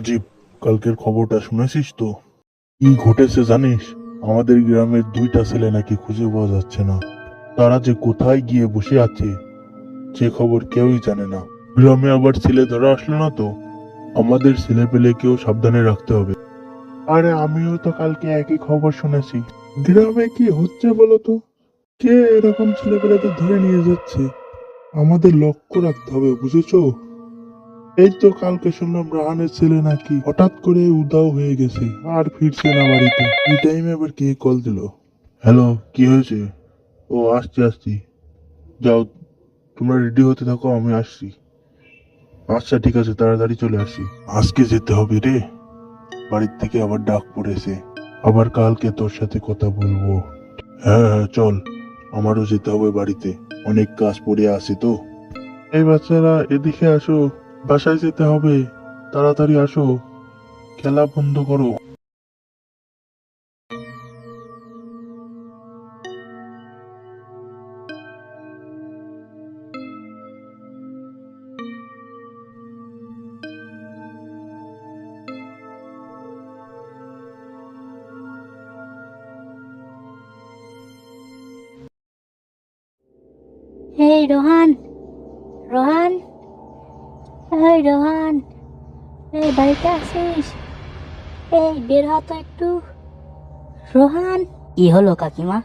রাজীব, কালকের খবরটা শুনেছিস তো? কি ঘটেছে জানিস? আমাদের গ্রামের দুইটা ছেলে নাকি খুঁজে পাওয়া যাচ্ছে না। তারা যে কোথায় গিয়ে বসে আছে সে খবর কেউই জানে না। গ্রামে আবার ছেলে ধরা আসলো না তো? আমাদের ছেলে পেলেকেও সাবধানে রাখতে হবে। আরে আমিও তো কালকে একই খবর শুনেছি। গ্রামে কি হচ্ছে বলো তো? কে এরকম ছেলে পেলেদের ধরে নিয়ে যাচ্ছে? আমাদের লক্ষ্য রাখতে হবে, বুঝেছো? এই তো কালকে শুনলাম রাহানের ছেলে নাকি হঠাৎ করে উধাও হয়ে গেছে, আর ফিরছে না বাড়িতে। এই টাইমে আবার কে কল দিল? হ্যালো, কি হয়েছে? ও, আসছি আসছি। যাও, তোমরা রেডি হতে থাকো, আমি আসছি। আচ্ছা ঠিক আছে, তাড়াতাড়ি চলে আসি। আজকে যেতে হবে রে, বাড়ির থেকে আবার ডাক পড়েছে। আবার কালকে তোর সাথে কথা বলবো। হ্যাঁ হ্যাঁ, চল, আমারও যেতে হবে বাড়িতে, অনেক কাজ পড়ে আছে তো। এই বাচ্চারা এদিকে আসো, বাসায় যেতে হবে, তাড়াতাড়ি আসো, খেলা বন্ধ করো। এই রোহান, রোহান, এই রোহান, এই বাড়িতে আছিস? এই বের হ তো একটু। রোহান, কি হলো কাকিমা?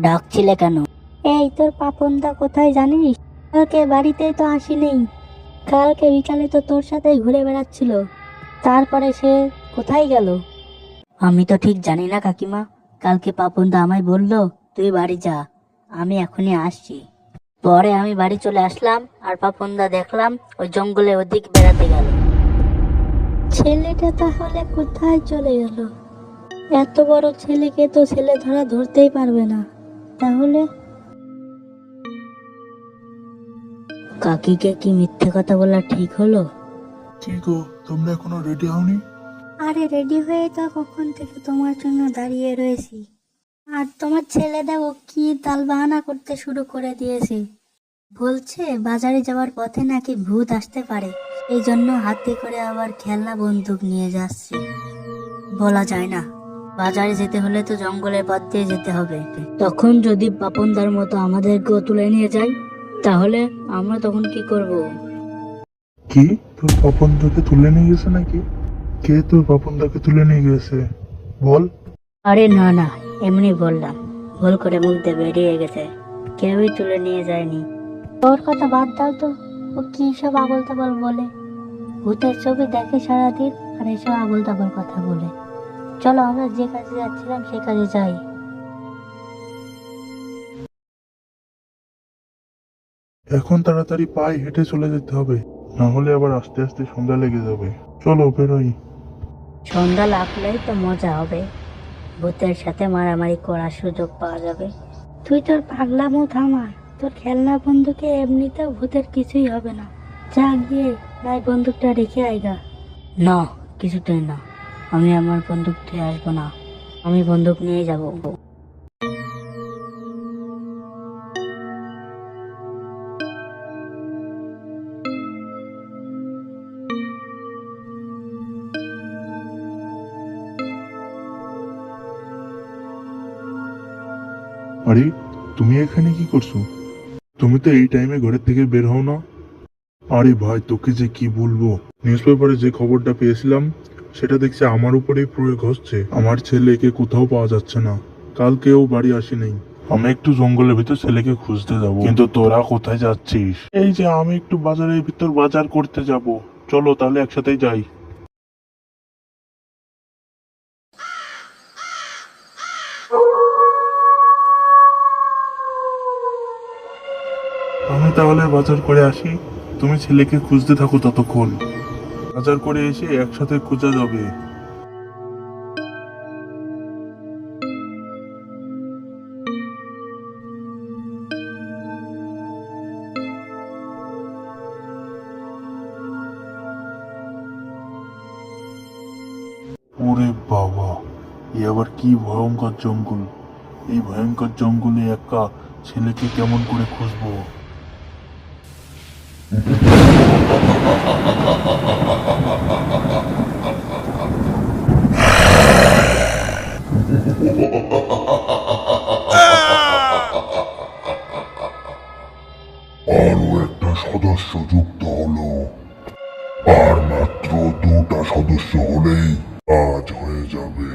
ডাকছিলে কেন? এই তোর পাপনদা কোথায় জানিস? কালকে বাড়িতেই তো আসেনি। কালকে বিকালে তো তোর সাথে ঘুরে বেড়াচ্ছিল, তারপরে সে কোথায় গেল? আমি তো ঠিক জানি না কাকিমা। কালকে পাপনদা আমায় বলল তুই বাড়ি যা, আমি এখনই আসছি। পরে আমি বাড়ি চলে আসলাম, আর পাপনদা দেখলাম ওই জঙ্গলে ওদিক বেড়াতে গেল। ছেলেটা তাহলে কোথায় চলে গেল? এত বড় ছেলেকে তো ছেলে ধরা ধরতেই পারবে না। তাহলে কাকিকে কি মিথ্যে কথা বলা ঠিক হলো? কি গো, তোমরা এখনো রেডি হওনি? আরে রেডি হয়ে তো কখন থেকে তোমার জন্য দাঁড়িয়ে রয়েছি। আর তোমার ছেলে দেখো কি তালবাহানা করতে শুরু করে দিয়েছে। বলছে বাজারে যাওয়ার পথে নাকি ভূত আসতে পারে, এই জন্য হাতে করে আবার খেলনা বন্দুক নিয়ে যাচ্ছে। বলা যায় না, বাজারে যেতে হলে তো জঙ্গলের পথ দিয়ে যেতে হবে। তখন যদি পাপনদার মতো আমাদেরকেও তুলে নিয়ে যায়, তাহলে আমরা তখন কি করব? কি, তোর পাপনদাকে তুলে নিয়ে গেছে নাকি? কে তোর পাপনদাকে তুলে নিয়ে গেছে বল? আরে না না, এমনি বললাম, ভুল করে মুখ দিয়ে বেরিয়ে গেছে। কেউই তুলে নিয়ে যায়নি। ওর কথা বাদ দাও তো, ও কি সব আবল তাবল বলে। ভূতের ছবি দেখে সারাদিন, আর এসব আবল তাবল কথা বলে। চলো আমরা যে কাজে যাচ্ছিলাম সে কাজে যাই। এখন তাড়াতাড়ি পায়ে হেঁটে চলে যেতে হবে, না হলে আবার আস্তে আস্তে সন্ধ্যা লেগে যাবে। চলো বেরোই। সন্ধ্যা লাগলেই তো মজা হবে, ভূতের সাথে মারামারি করার সুযোগ পাওয়া যাবে। তুই তোর পাগলামো থামা, তোর খেলনা বন্দুকে এমনিতেও ভূতের কিছুই হবে না। যা গিয়ে নাই বন্দুকটা রেখে আইগা। না, কিছুতেই না, আমি আমার বন্দুক দিয়ে আসবো না, আমি বন্দুক নিয়ে যাব। আরে, তুমি এখানে কি করছো? তুমি তো এই টাইমে ঘরের থেকে বের হও না। আরে ভাই, তোকে যে কি বলবো, নিউজ পেপারে যে খবরটা পেয়েছিলাম সেটা দেখছি আমার উপরেই প্রয়োগ হচ্ছে। আমার ছেলেকে কোথাও পাওয়া যাচ্ছে না, কালকেও বাড়ি আসেনি। আমি একটু জঙ্গলের ভিতর ছেলেকে খুঁজতে যাব, কিন্তু তোরা কোথায় যাচ্ছিস? এই যে আমি একটু বাজারের ভিতর বাজার করতে যাব, চলো তাহলে একসাথেই যাই। আমি তাহলে বাজার করে আসি, তুমি ছেলেকে খুঁজতে থাকো ততক্ষণ। বাজার করে এসে একসাথে খোঁজা যাবে। ওরে বাবা, এ আবার কি ভয়ঙ্কর জঙ্গল! এই ভয়ঙ্কর জঙ্গলে একা ছেলেকে কেমন করে খুঁজবো? কাজ হয়ে যাবে।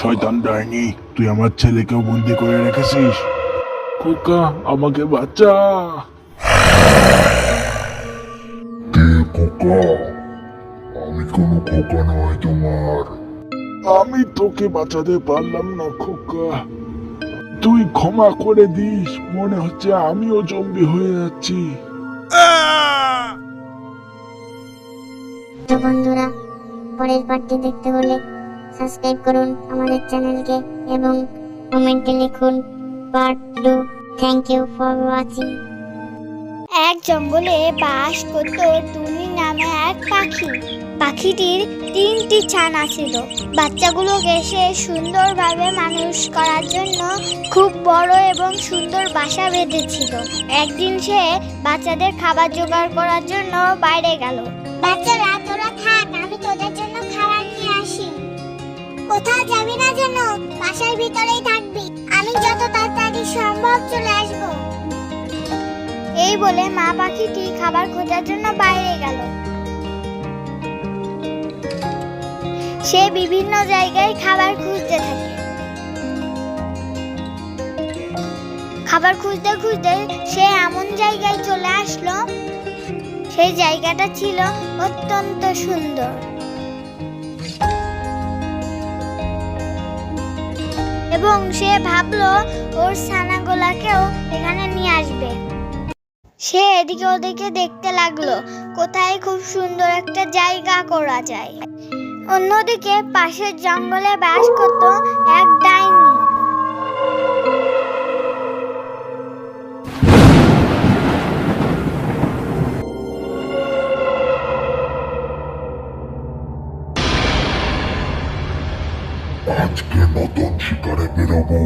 শয়তান ডাইনি, তুই আমার ছেলেকেও বন্দি করে রেখেছিস। খোকা, আমাকে বাঁচা। কে খোকা? আমি কোনো খোকা নয় তোমার। আমি তোকে বাঁচাতে পারলাম না খোকা, তুই ক্ষমা করে দিস। মনে হচ্ছে আমিও জম্বি হয়ে যাচ্ছি। তো বন্ধুরা, পরের পার্টটি দেখতে হলে সাবস্ক্রাইব করুন আমাদের চ্যানেলকে এবং কমেন্টে লিখুন part 2। Thank you for watching. এক জঙ্গলে বাস করত টুনি নামে এক পাখি। পাখিটির 3টি ছানা ছিল। বাচ্চাগুলোকে সে সুন্দরভাবে মানুষ করার জন্য খুব বড় এবং সুন্দর বাসা বেঁধেছিল। একদিন সে বাচ্চাদের খাবার জোগাড় করার জন্য বাইরে গেল। বাচ্চারা, তোরা থাক, আমি তোদের জন্য খাবার নিয়ে আসি। কোথাও যাবি না যেন, বাসার ভিতরেই থাকবি। আমি যত তাড়াতাড়ি সম্ভব চলে আসবো। এই বলে মা পাখিটি খাবার খোঁজার জন্য বাইরে গেল। সে বিভিন্ন জায়গায় খাবার খুঁজতে থাকে। খাবার খুঁজতে খুঁজতে সে এমন জায়গায় চলে আসলো, সেই জায়গাটা ছিল অত্যন্ত সুন্দর। এবং সে ভাবলো ওর ছানাগুলাকেও এখানে নিয়ে আসবে। সে এদিকে ওদিকে দেখতে লাগলো কোথায় খুব সুন্দর একটা জায়গা করা যায়। অন্যদিকে পাশের জঙ্গলে বাস করত এক ডাইনি। আজকে নতুন শিকারে বেরোবো।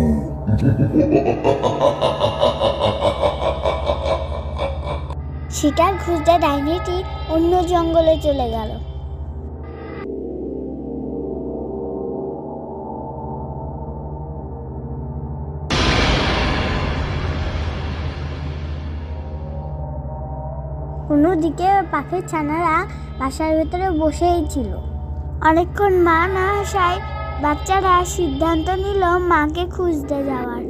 শিকার খুঁজতে ডাইনিটি অন্য জঙ্গলে চলে গেল। অন্যদিকে পাখির ছানারা বাসার ভেতরে বসেই ছিল। অনেকক্ষণ মা না আসায় বাচ্চারা সিদ্ধান্ত নিল মাকে খুঁজতে যাওয়ার।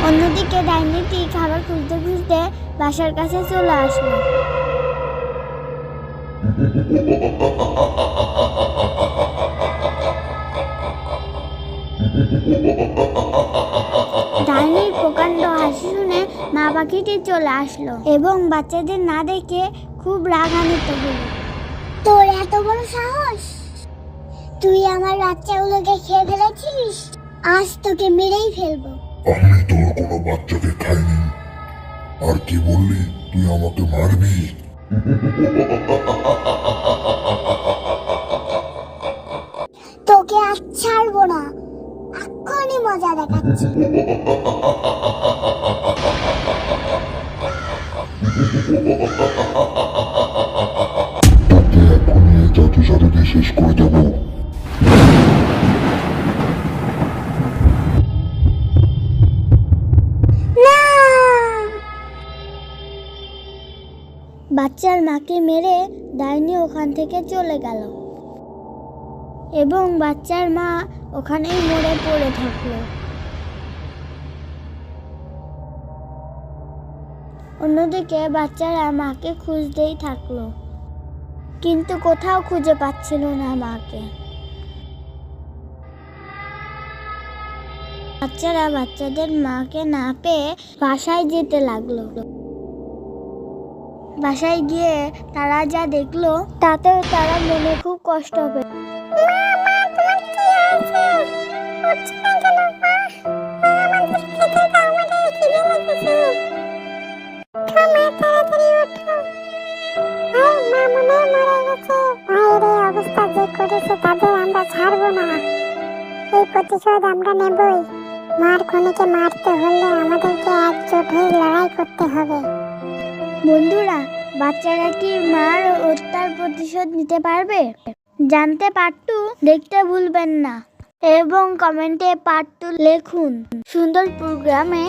অন্যদিকে ডাইনিটি খাবার খুঁজতে খুঁজতে বাসার কাছে চলে আসলো। ডাইনির প্রকাণ্ড হাসি শুনে মা পাখিটি চলে আসলো এবং বাচ্চাদের না দেখে খুব রাগান্বিত হলো। তোর এত বড় সাহস! তুই আমার বাচ্চাগুলোকে খেয়ে ফেলেছিস, আজ তোকে মেরেই ফেলবো। আমি তোর কোনো বাচ্চাকে খাইনি। আর কি বললি, তুই আমাকে মারবি? তোকে আজ ছাড়বো না, এক্ষুনি মজা দেখাচ্ছি। তোকে এখনই এই জাদু দিয়ে শেষ করে দেবো। বাচ্চার মাকে মেরে ডাইনি ওখান থেকে চলে গেল এবং বাচ্চার মা ওখানেই মরে পড়ে থাকলো। অন্যদিকে বাচ্চারা মাকে খুঁজতেই থাকলো, কিন্তু কোথাও খুঁজে পাচ্ছিল না মাকে। বাচ্চারা বাচ্চাদের মাকে না পেয়ে বাসায় যেতে লাগলো। বাসায় গিয়ে তারা যা দেখলো তাতে তারা মনে খুব কষ্ট পেল। এই প্রতিশোধ আমরা নেবই। মার খুনিকে মারতে হলে আমাদেরকে একজোট হয়ে লড়াই করতে হবে। বন্ধুরা, বাচ্চারা কি মার হত্যার প্রতিশোধ নিতে পারবে? জানতে পার্ট 2 দেখতে ভুলবেন না। এবং কমেন্টে পার্ট 2 লিখুন। সুন্দর গ্রামে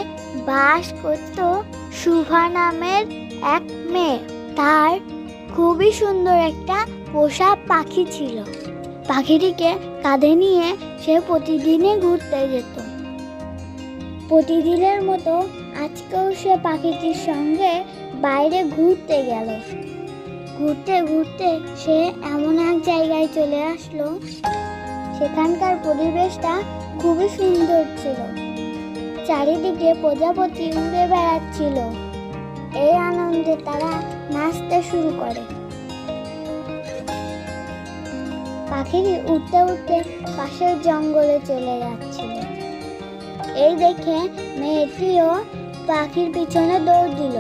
বাস করত শুভা নামের এক মেয়ে। তার খুবই সুন্দর একটা পোষা পাখি ছিল। পাখিটিকে কাঁধে নিয়ে সে প্রতিদিনই ঘুরতে যেত। প্রতিদিনের মতো আজকেও সে পাখিটির সঙ্গে বাইরে ঘুরতে গেল। ঘুরতে ঘুরতে সে এমন এক জায়গায় চলে আসলো, সেখানকার পরিবেশটা খুবই সুন্দর ছিল। চারিদিকে প্রজাপতি উড়ে বেড়াচ্ছিল। এই আনন্দে তারা নাচতে শুরু করে। পাখিটি উঠতে উঠতে পাশের জঙ্গলে চলে যাচ্ছিল। এই দেখে মেয়েটিও পাখির পিছনে দৌড় দিল।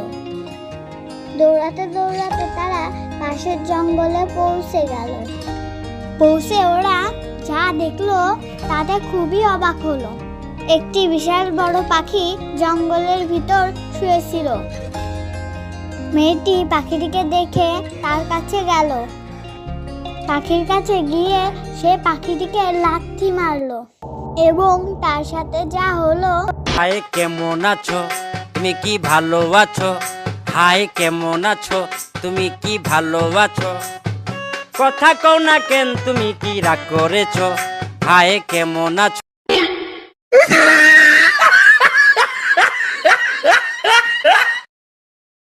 দৌড়াতে দৌড়াতে তারা পাশের জঙ্গলে পৌঁছে গেল। পৌঁছে ওরা যা দেখলো তাতে খুবই অবাক হলো। একটি বিশাল বড় পাখি জঙ্গলের ভিতর শুয়েছিল। মেয়েটি পাখিটিকে দেখে তার কাছে গেল। পাখির কাছে গিয়ে সে পাখিটিকে লাথি মারলো এবং তার সাথে যা হলো। হাই কেমন আছো, তুমি কি ভালো আছো? হাই কেমন আছো, তুমি কি ভালো আছো? কথা কও না কেন, তুমি কি রাগ করেছো? হাই কেমন আছো?